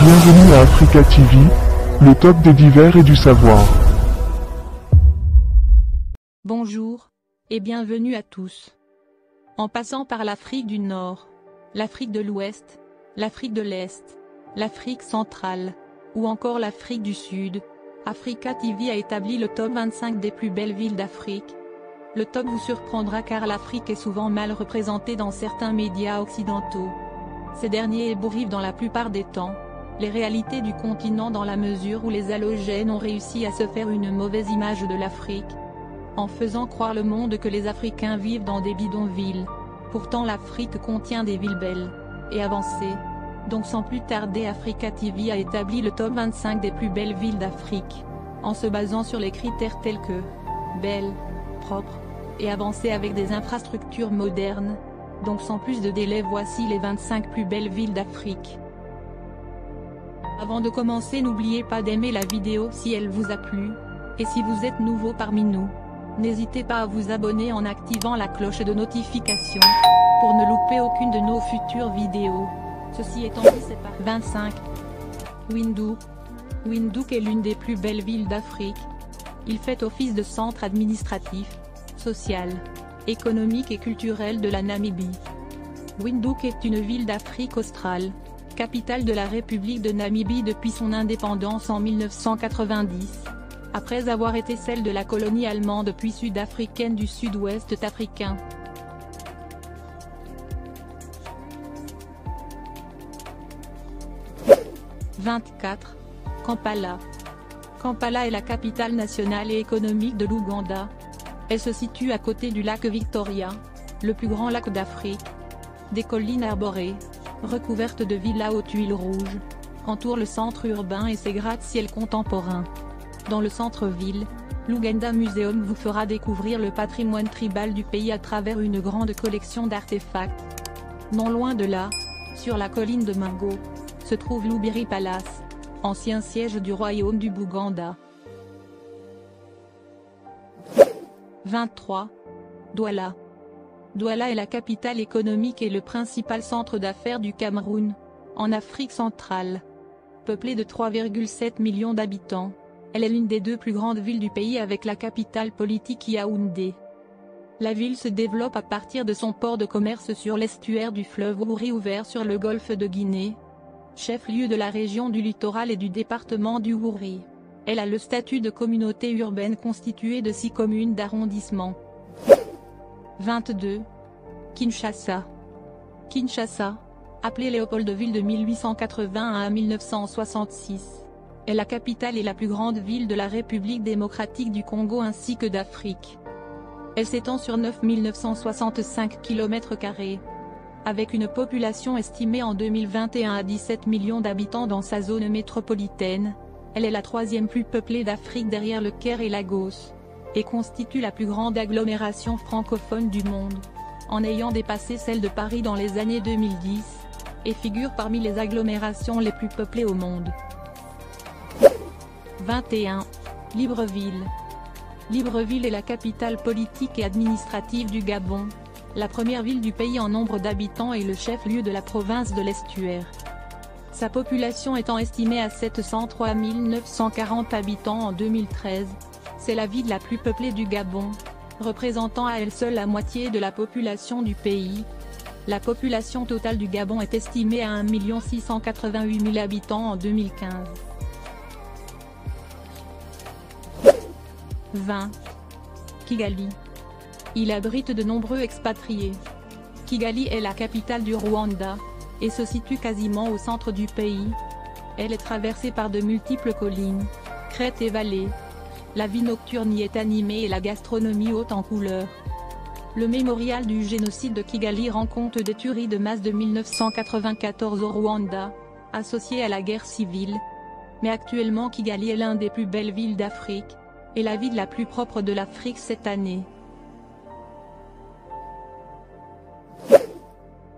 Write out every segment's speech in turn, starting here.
Bienvenue à Africa TV, le top des divers et du savoir. Bonjour, et bienvenue à tous. En passant par l'Afrique du Nord, l'Afrique de l'Ouest, l'Afrique de l'Est, l'Afrique centrale, ou encore l'Afrique du Sud, Africa TV a établi le top 25 des plus belles villes d'Afrique. Le top vous surprendra car l'Afrique est souvent mal représentée dans certains médias occidentaux. Ces derniers ébouriffent dans la plupart des temps les réalités du continent dans la mesure où les halogènes ont réussi à se faire une mauvaise image de l'Afrique, en faisant croire le monde que les Africains vivent dans des bidonvilles. Pourtant l'Afrique contient des villes belles et avancées. Donc sans plus tarder, Africa TV a établi le top 25 des plus belles villes d'Afrique, en se basant sur les critères tels que belles, propres et avancées avec des infrastructures modernes. Donc sans plus de délai, voici les 25 plus belles villes d'Afrique. Avant de commencer, n'oubliez pas d'aimer la vidéo si elle vous a plu, et si vous êtes nouveau parmi nous, n'hésitez pas à vous abonner en activant la cloche de notification, pour ne louper aucune de nos futures vidéos. Ceci étant dit, c'est par 25. Windhoek. Windhoek est l'une des plus belles villes d'Afrique. Il fait office de centre administratif, social, économique et culturel de la Namibie. Windhoek est une ville d'Afrique australe, capitale de la République de Namibie depuis son indépendance en 1990, après avoir été celle de la colonie allemande puis sud-africaine du sud-ouest africain. « 24. Kampala. Kampala est la capitale nationale et économique de l'Ouganda. Elle se situe à côté du lac Victoria, le plus grand lac d'Afrique. Des collines arborées, recouvertes de villas aux tuiles rouges, entourent le centre urbain et ses gratte-ciel contemporains. Dans le centre-ville, l'Ouganda Museum vous fera découvrir le patrimoine tribal du pays à travers une grande collection d'artefacts. Non loin de là, sur la colline de Mingo, se trouve l'Ubiri Palace, ancien siège du royaume du Bouganda. 23. Douala. Douala est la capitale économique et le principal centre d'affaires du Cameroun, en Afrique centrale. Peuplée de 3,7 millions d'habitants, elle est l'une des deux plus grandes villes du pays avec la capitale politique Yaoundé. La ville se développe à partir de son port de commerce sur l'estuaire du fleuve Ouri ouvert sur le golfe de Guinée, chef-lieu de la région du littoral et du département du Ouri. Elle a le statut de communauté urbaine constituée de 6 communes d'arrondissement. 22. Kinshasa. Kinshasa, appelée Léopoldville de 1881 à 1966, est la capitale et la plus grande ville de la République démocratique du Congo ainsi que d'Afrique. Elle s'étend sur 9 965 km², avec une population estimée en 2021 à 17 millions d'habitants dans sa zone métropolitaine. Elle est la troisième plus peuplée d'Afrique derrière le Caire et Lagos, et constitue la plus grande agglomération francophone du monde, en ayant dépassé celle de Paris dans les années 2010, et figure parmi les agglomérations les plus peuplées au monde. 21. Libreville. Libreville est la capitale politique et administrative du Gabon, la première ville du pays en nombre d'habitants et le chef-lieu de la province de l'Estuaire. Sa population étant estimée à 703 940 habitants en 2013, c'est la ville la plus peuplée du Gabon, représentant à elle seule la moitié de la population du pays. La population totale du Gabon est estimée à 1 688 000 habitants en 2015. 20. Kigali. Il abrite de nombreux expatriés. Kigali est la capitale du Rwanda, et se situe quasiment au centre du pays. Elle est traversée par de multiples collines, crêtes et vallées. La vie nocturne y est animée et la gastronomie haute en couleurs. Le mémorial du génocide de Kigali rend compte des tueries de masse de 1994 au Rwanda, associées à la guerre civile. Mais actuellement Kigali est l'une des plus belles villes d'Afrique, et la ville la plus propre de l'Afrique cette année.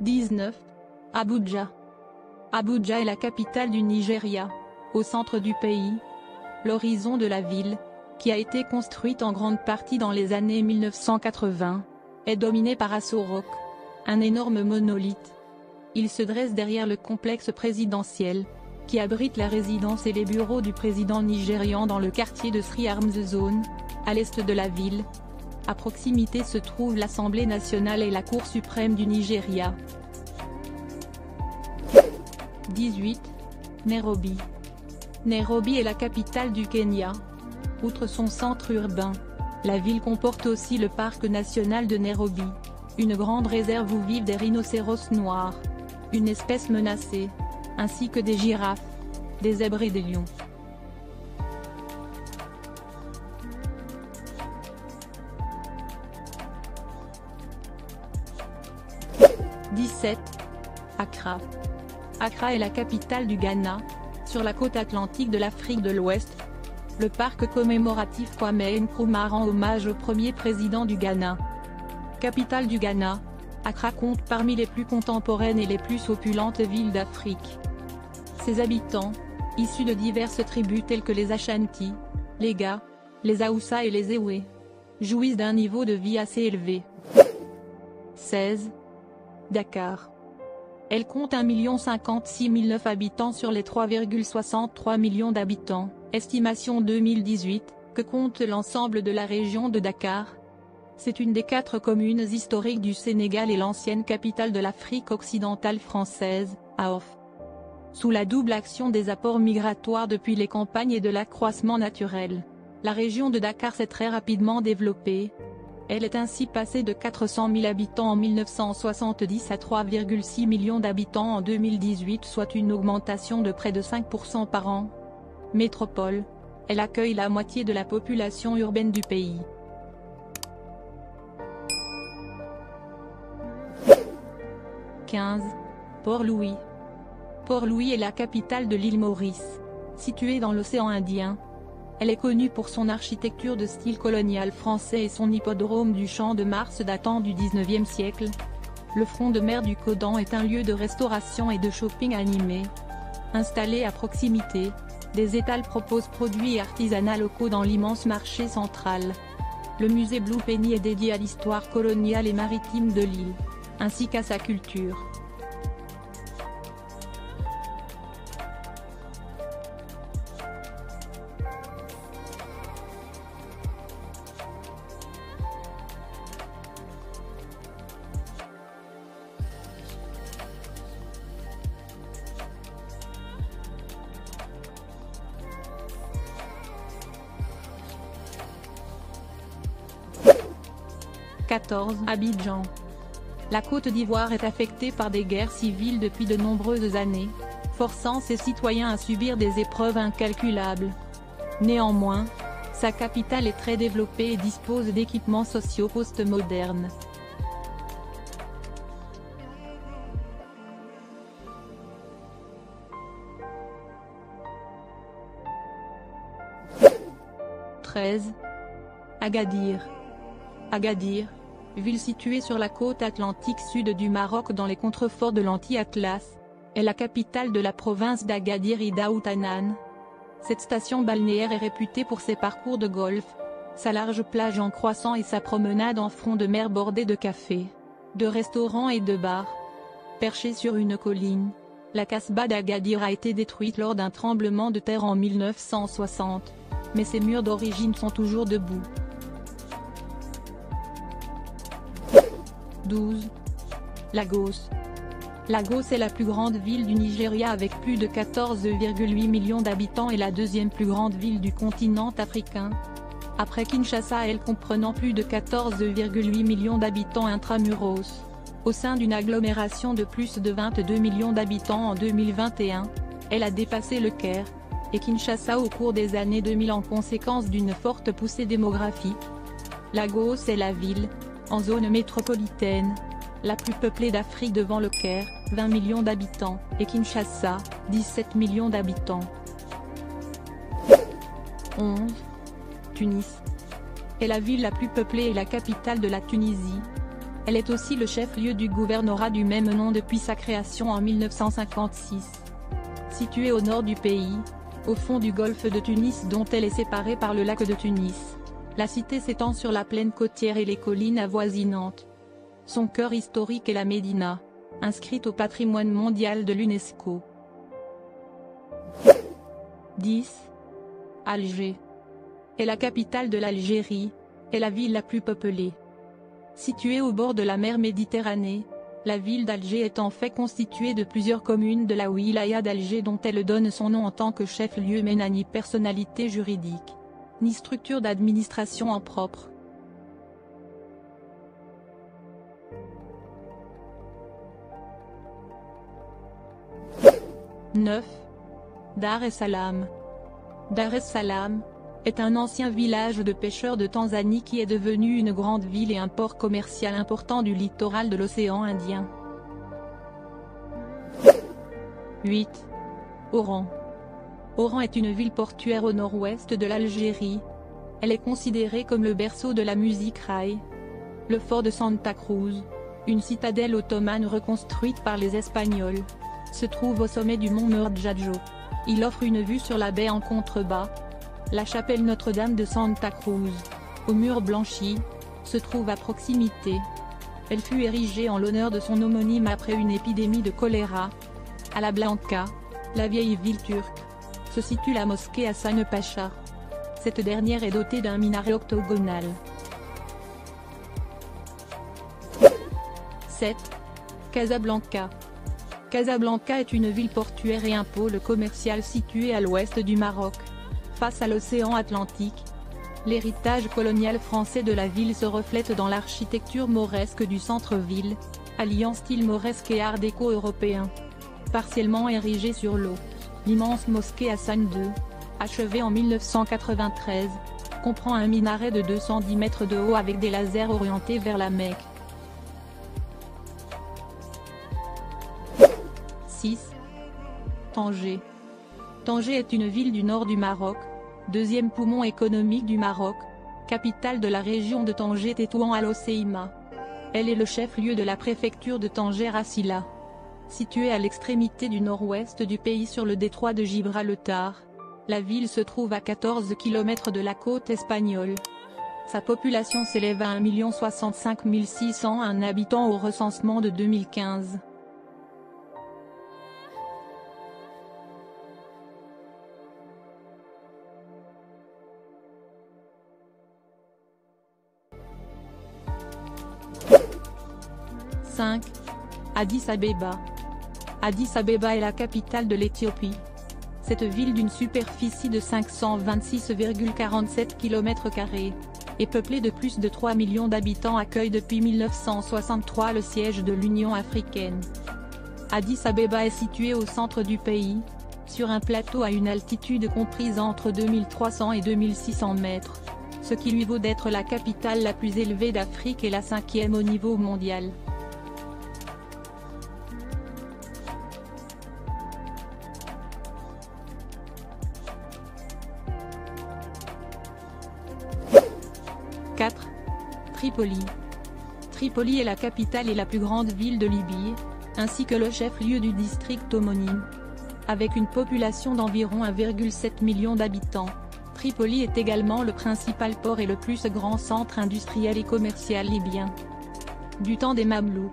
19. Abuja. Abuja est la capitale du Nigeria, au centre du pays. L'horizon de la ville, qui a été construite en grande partie dans les années 1980, est dominé par Aso Rock, un énorme monolithe. Il se dresse derrière le complexe présidentiel, qui abrite la résidence et les bureaux du président nigérian dans le quartier de Three Arms Zone, à l'est de la ville. À proximité se trouvent l'Assemblée nationale et la Cour suprême du Nigeria. 18. Nairobi. Nairobi est la capitale du Kenya. Outre son centre urbain, la ville comporte aussi le parc national de Nairobi, une grande réserve où vivent des rhinocéros noirs, une espèce menacée, ainsi que des girafes, des zèbres et des lions. « 17. Accra. Accra est la capitale du Ghana, sur la côte atlantique de l'Afrique de l'Ouest. Le parc commémoratif Kwame Nkrumah rend hommage au premier président du Ghana. Capitale du Ghana, Accra compte parmi les plus contemporaines et les plus opulentes villes d'Afrique. Ses habitants, issus de diverses tribus telles que les Ashanti, les Ga, les Haoussa et les Ewe, jouissent d'un niveau de vie assez élevé. 16. Dakar. Elle compte 1 056 009 habitants sur les 3,63 millions d'habitants, estimation 2018, que compte l'ensemble de la région de Dakar. C'est une des 4 communes historiques du Sénégal et l'ancienne capitale de l'Afrique occidentale française, AOF. Sous la double action des apports migratoires depuis les campagnes et de l'accroissement naturel, la région de Dakar s'est très rapidement développée. Elle est ainsi passée de 400 000 habitants en 1970 à 3,6 millions d'habitants en 2018, soit une augmentation de près de 5% par an. Métropole, elle accueille la moitié de la population urbaine du pays. « 15. Port-Louis. Port-Louis est la capitale de l'île Maurice, située dans l'océan Indien. Elle est connue pour son architecture de style colonial français et son hippodrome du Champ de Mars datant du XIXe siècle. Le front de mer du Codan est un lieu de restauration et de shopping animé. Installé à proximité, des étals proposent produits et artisanats locaux dans l'immense marché central. Le musée Blue Penny est dédié à l'histoire coloniale et maritime de l'île, ainsi qu'à sa culture. « 14. Abidjan. La Côte d'Ivoire est affectée par des guerres civiles depuis de nombreuses années, forçant ses citoyens à subir des épreuves incalculables. Néanmoins, sa capitale est très développée et dispose d'équipements sociaux post-modernes. « 13. Agadir. Agadir, ville située sur la côte atlantique sud du Maroc dans les contreforts de l'Anti-Atlas, est la capitale de la province d'Agadir et d'Aoutanan. Cette station balnéaire est réputée pour ses parcours de golf, sa large plage en croissant et sa promenade en front de mer bordée de cafés, de restaurants et de bars. Perchée sur une colline, la Casbah d'Agadir a été détruite lors d'un tremblement de terre en 1960, mais ses murs d'origine sont toujours debout. 12. Lagos. Lagos est la plus grande ville du Nigeria avec plus de 14,8 millions d'habitants et la deuxième plus grande ville du continent africain. Après Kinshasa, elle comprenant plus de 14,8 millions d'habitants intramuros. Au sein d'une agglomération de plus de 22 millions d'habitants en 2021, elle a dépassé le Caire et Kinshasa au cours des années 2000 en conséquence d'une forte poussée démographique. Lagos est la ville, en zone métropolitaine, la plus peuplée d'Afrique devant le Caire, 20 millions d'habitants, et Kinshasa, 17 millions d'habitants. 11. Tunis. Est la ville la plus peuplée et la capitale de la Tunisie. Elle est aussi le chef-lieu du gouvernorat du même nom depuis sa création en 1956. Située au nord du pays, au fond du golfe de Tunis dont elle est séparée par le lac de Tunis. La cité s'étend sur la plaine côtière et les collines avoisinantes. Son cœur historique est la Médina, inscrite au patrimoine mondial de l'UNESCO. 10. Alger est la capitale de l'Algérie, et la ville la plus peuplée. Située au bord de la mer Méditerranée, la ville d'Alger est en fait constituée de plusieurs communes de la wilaya d'Alger dont elle donne son nom en tant que chef-lieu mais n'a ni personnalité juridique, ni structure d'administration en propre. « 9. Dar es Salaam. Dar es Salaam est un ancien village de pêcheurs de Tanzanie qui est devenu une grande ville et un port commercial important du littoral de l'océan Indien. 8. Oran. Oran est une ville portuaire au nord-ouest de l'Algérie. Elle est considérée comme le berceau de la musique raï. Le fort de Santa Cruz, une citadelle ottomane reconstruite par les Espagnols, se trouve au sommet du mont Merdjajo. Il offre une vue sur la baie en contrebas. La chapelle Notre-Dame de Santa Cruz, aux murs blanchis, se trouve à proximité. Elle fut érigée en l'honneur de son homonyme après une épidémie de choléra. À la Blanca, la vieille ville turque, se situe la mosquée Hassan Pacha. Cette dernière est dotée d'un minaret octogonal. 7. Casablanca. Casablanca est une ville portuaire et un pôle commercial situé à l'ouest du Maroc, face à l'océan Atlantique. L'héritage colonial français de la ville se reflète dans l'architecture mauresque du centre-ville, alliant style mauresque et art déco européen. Partiellement érigée sur l'eau, l'immense mosquée Hassan II, achevée en 1993, comprend un minaret de 210 mètres de haut avec des lasers orientés vers la Mecque. 6. Tanger. Tanger est une ville du nord du Maroc, deuxième poumon économique du Maroc, capitale de la région de Tanger-Tétouan al-Hoceïma. Elle est le chef-lieu de la préfecture de Tanger-Assila. Située à l'extrémité du nord-ouest du pays sur le détroit de Gibraltar, la ville se trouve à 14 km de la côte espagnole. Sa population s'élève à 1 065 601 habitants au recensement de 2015. « 5. Addis Abeba. Addis Abeba est la capitale de l'Éthiopie. Cette ville d'une superficie de 526,47 km² est peuplée de plus de 3 millions d'habitants accueille depuis 1963 le siège de l'Union africaine. Addis Abeba est située au centre du pays, sur un plateau à une altitude comprise entre 2300 et 2600 mètres, ce qui lui vaut d'être la capitale la plus élevée d'Afrique et la 5e au niveau mondial. « 4. Tripoli. Tripoli est la capitale et la plus grande ville de Libye, ainsi que le chef-lieu du district homonyme. Avec une population d'environ 1,7 million d'habitants, Tripoli est également le principal port et le plus grand centre industriel et commercial libyen. Du temps des Mamelouks,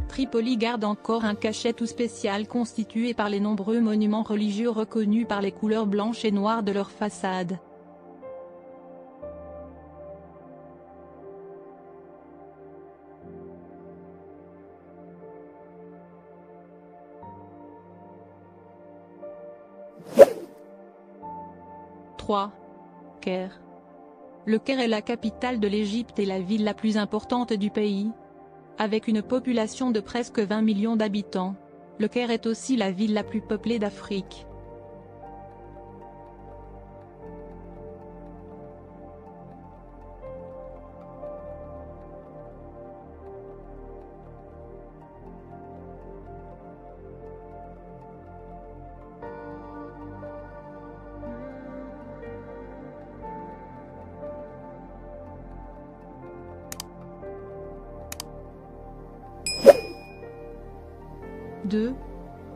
Tripoli garde encore un cachet tout spécial constitué par les nombreux monuments religieux reconnus par les couleurs blanches et noires de leurs façades. Caire. Le Caire est la capitale de l'Égypte et la ville la plus importante du pays. Avec une population de presque 20 millions d'habitants, le Caire est aussi la ville la plus peuplée d'Afrique.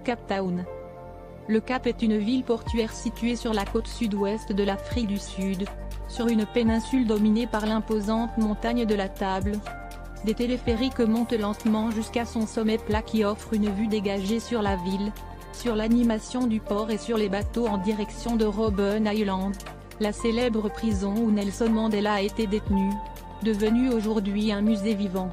Cape Town. Le Cap est une ville portuaire située sur la côte sud-ouest de l'Afrique du Sud, sur une péninsule dominée par l'imposante montagne de la Table. Des téléphériques montent lentement jusqu'à son sommet plat qui offre une vue dégagée sur la ville, sur l'animation du port et sur les bateaux en direction de Robben Island, la célèbre prison où Nelson Mandela a été détenu, devenue aujourd'hui un musée vivant.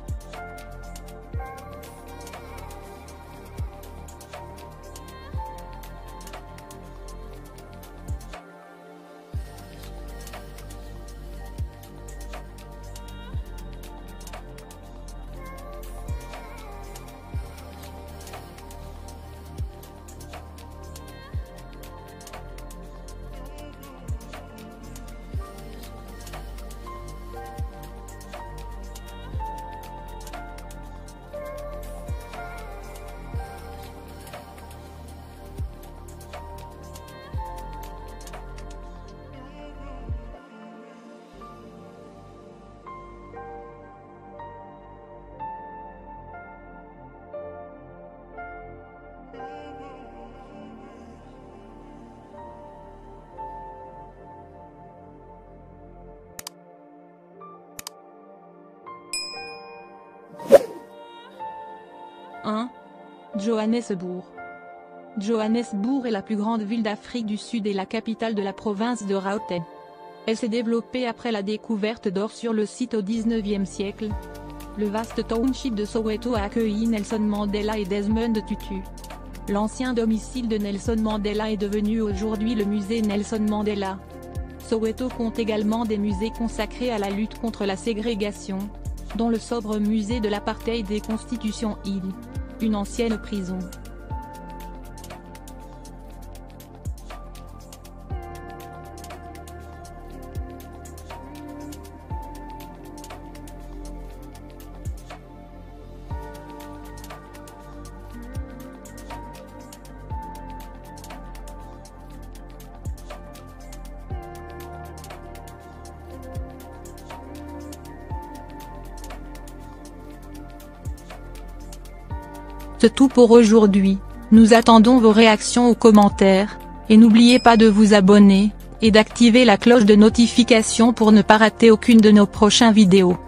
Johannesburg. Johannesburg est la plus grande ville d'Afrique du Sud et la capitale de la province de Gauteng. Elle s'est développée après la découverte d'or sur le site au XIXe siècle. Le vaste township de Soweto a accueilli Nelson Mandela et Desmond Tutu. L'ancien domicile de Nelson Mandela est devenu aujourd'hui le musée Nelson Mandela. Soweto compte également des musées consacrés à la lutte contre la ségrégation, dont le sobre musée de l'apartheid et Constitution Hill, une ancienne prison. C'est tout pour aujourd'hui, nous attendons vos réactions aux commentaires, et n'oubliez pas de vous abonner, et d'activer la cloche de notification pour ne pas rater aucune de nos prochaines vidéos.